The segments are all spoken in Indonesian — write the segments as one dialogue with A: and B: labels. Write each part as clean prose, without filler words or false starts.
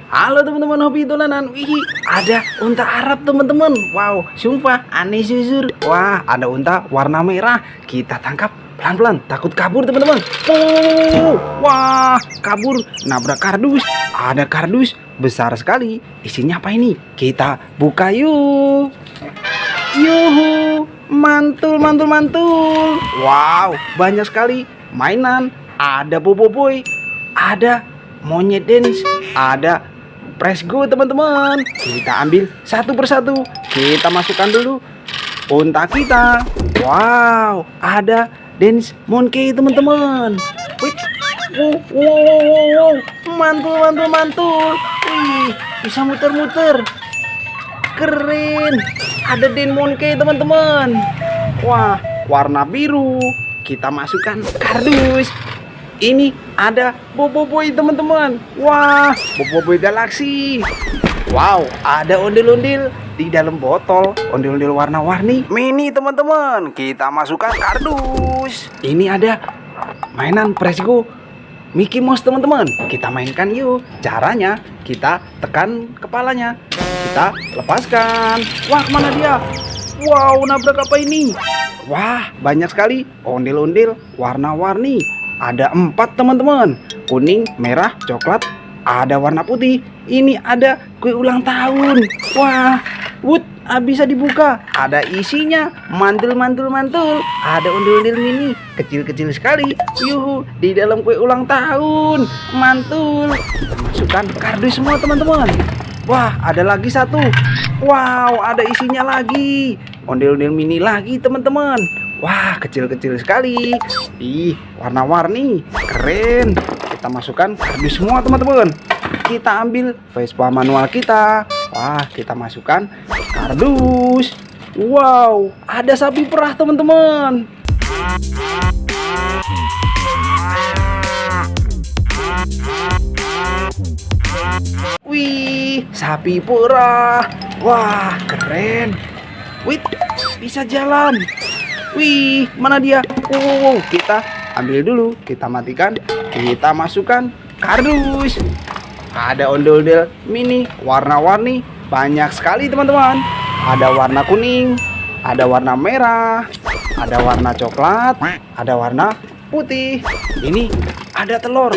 A: Halo teman-teman hobi dolanan. Wih, ada unta Arab teman-teman. Wow, sumpah aneh jujur. Wah, ada unta warna merah. Kita tangkap pelan-pelan. Takut kabur teman-teman. Oh, wah, kabur nabrak kardus. Ada kardus besar sekali. Isinya apa ini? Kita buka yuk. Yuhu, mantul, mantul, mantul. Wow, banyak sekali mainan. Ada boboiboy, ada monyet dance, ada press go teman-teman. Kita ambil satu persatu. Kita masukkan dulu unta kita. Wow, ada dance monkey teman-teman. Wih, wow, mantul, mantul, mantul. Wih, bisa muter-muter. Keren. Ada dance monkey teman-teman. Wah, warna biru. Kita masukkan kardus. Ini ada boboiboy teman-teman. Wah, boboiboy galaksi. Wow, ada ondel-ondel di dalam botol. Ondel-ondel warna-warni mini teman-teman. Kita masukkan kardus. Ini ada mainan Presgo Mickey Mouse teman-teman. Kita mainkan yuk. Caranya kita tekan kepalanya. Kita lepaskan. Wah, kemana dia? Wow, nabrak apa ini? Wah, banyak sekali ondel-ondel warna-warni. Ada 4 teman-teman. Kuning, merah, coklat, ada warna putih. Ini ada kue ulang tahun. Wah, bisa dibuka. Ada isinya. Mantul, mantul, mantul. Ada ondel-ondel mini kecil-kecil sekali. Yuhu, di dalam kue ulang tahun. Mantul. Kita masukkan kardus semua teman-teman. Wah, ada lagi satu. Wow, ada isinya lagi. Ondel-ondel mini lagi teman-teman. Wah, kecil-kecil sekali. Ih, warna-warni. Keren. Kita masukkan kardus semua teman-teman. Kita ambil Vespa manual kita. Wah, kita masukkan kardus. Wow, ada sapi perah teman-teman. Wih, sapi perah. Wah, keren. Wih, bisa jalan. Wih, mana dia? Kita ambil dulu, kita matikan, kita masukkan kardus. Ada ondel-ondel mini warna-warni banyak sekali teman-teman. Ada warna kuning, ada warna merah, ada warna coklat, ada warna putih. Ini ada telur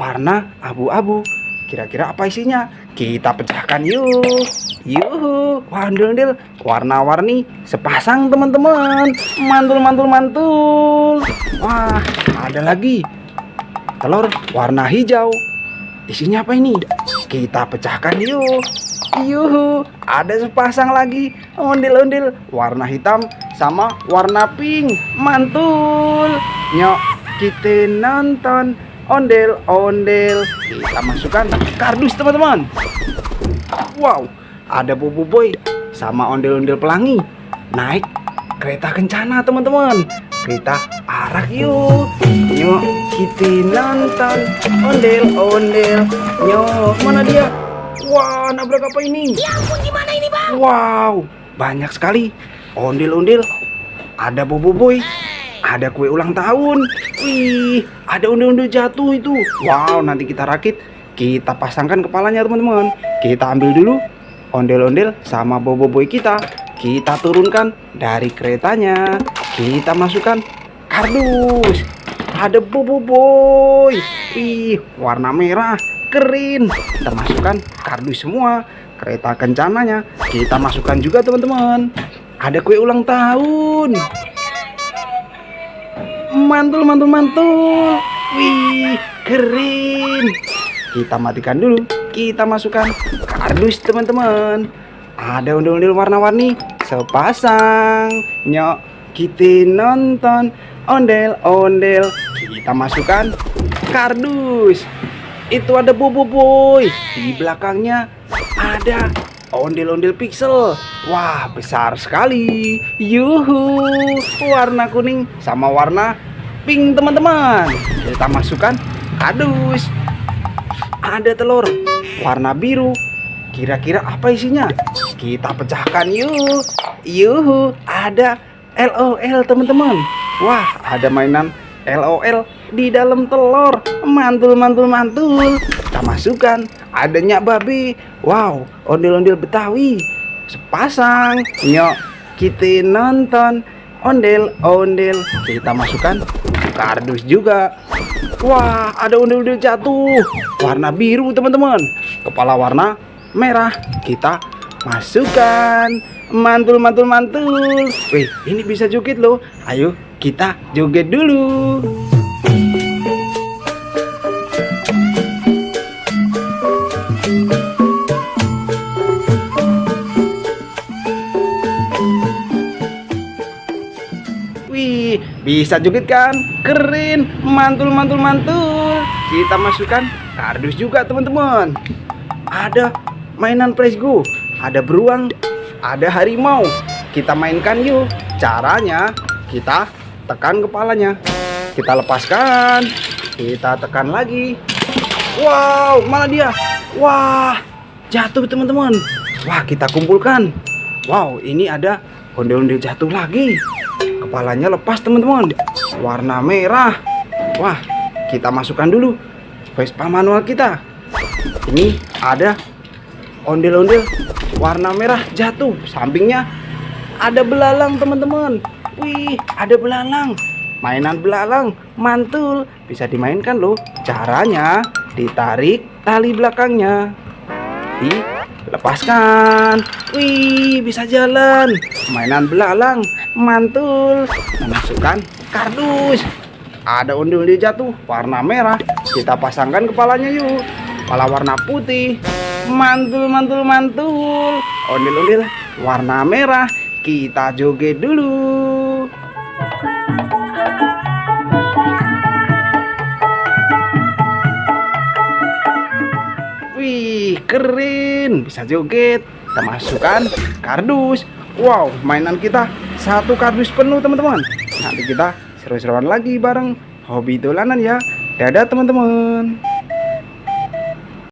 A: warna abu-abu. Kira-kira apa isinya? Kita pecahkan yuk. Yuhu, ondel-ondel warna-warni sepasang teman-teman. Mantul, mantul, mantul. Wah, ada lagi telur warna hijau. Isinya apa ini? Kita pecahkan yuk. Yuhu, ada sepasang lagi ondel-ondel warna hitam sama warna pink. Mantul. Nyok, kita nonton ondel-ondel. Kita masukkan kardus teman-teman. Wow, ada boboiboy sama ondel-ondel pelangi naik kereta kencana teman-teman. Kita arak yuk. Yuk, kita nonton ondel-ondel. Yuk, mana dia? Wah, nabrak apa ini?
B: Ya ampun, gimana ini bang?
A: Wow, banyak sekali ondel-ondel. Ada boboiboy, ada kue ulang tahun. Wih, ada ondel-ondel jatuh itu. Wow, nanti kita rakit, kita pasangkan kepalanya teman-teman. Kita ambil dulu ondel-ondel sama boboiboy kita. Kita turunkan dari keretanya. Kita masukkan kardus. Ada boboiboy. Wih, warna merah. Keren. Kita masukkan kardus semua. Kereta kencananya kita masukkan juga teman-teman. Ada kue ulang tahun. Mantul, mantul, mantul. Wih, keren. Kita matikan dulu. Kita masukkan kardus teman-teman. Ada ondel-ondel warna-warni sepasang. Nyok, kita nonton ondel-ondel. Kita masukkan kardus. Itu ada boboiboy. Di belakangnya ada ondel-ondel pixel. Wah, besar sekali. Yuhu, warna kuning sama warna pink teman-teman. Kita masukkan kardus. Ada telur warna biru. Kira-kira apa isinya? Kita pecahkan yuk. Yuhu, ada LOL teman-teman. Wah, ada mainan LOL di dalam telur. Mantul, mantul, mantul. Kita masukkan adanya babi. Wow, ondel-ondel Betawi sepasang. Nyok, kita nonton ondel-ondel. Kita masukkan kardus juga. Wah, ada ondel-ondel jatuh warna biru teman-teman, kepala warna merah. Kita masukkan mantul. Wih, ini bisa joget loh. Ayo kita joget dulu. Wih, bisa joget kan? Keren, mantul. Kita masukkan kardus juga teman-teman. Ada mainan Let's Go, ada beruang, ada harimau. Kita mainkan yuk. Caranya kita tekan kepalanya, kita lepaskan, kita tekan lagi. Wow, mana dia? Wah, jatuh teman-teman. Wah, kita kumpulkan. Wow, ini ada ondel-ondel jatuh lagi. Kepalanya lepas teman-teman, warna merah. Wah, kita masukkan dulu Vespa manual kita. Ini ada ondel-ondel warna merah jatuh. Sampingnya ada belalang teman-teman. Wih, ada belalang. Mainan belalang mantul, bisa dimainkan loh. Caranya ditarik tali belakangnya, dilepaskan. Wih, bisa jalan. Mainan belalang mantul. Memasukkan kardus. Ada ondel-ondel jatuh warna merah. Kita pasangkan kepalanya yuk. Kepala warna putih. Mantul. Ondel-ondel warna merah. Kita joget dulu. Wih, keren, bisa joget. Kita masukkan kardus. Wow, mainan kita satu kardus penuh teman-teman. Nanti kita seru-seruan lagi bareng Hobi Dolanan ya. Dadah teman-teman.